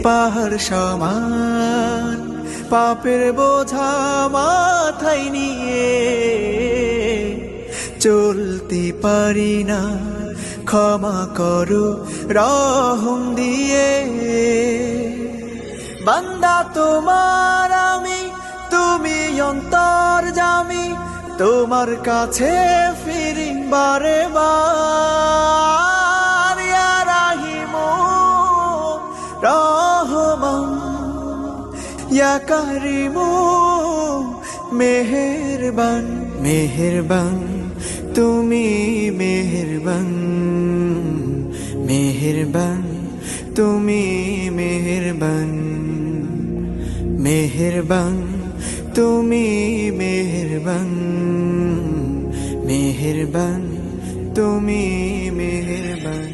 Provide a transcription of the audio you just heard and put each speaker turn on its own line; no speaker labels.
পাহাড় সমান পাপের বোঝা মাথায় নিয়ে চলতে পারি না, ক্ষমা করো রহম দিয়ে। বান্দা তোমার আমি, তুমি অন্তর্যামী, তোমার কাছে ফিরি বারে বার। ইয়া রাহিমু রহমান, ইয়া কারিমু মেহেরবান, মেহেরবান তুমি মেহেরবান, মেহেরবান তুমি মেহেরবান, মেহেরবান তুমি মেহেরবান, মেহেরবান তুমি মেহেরবান।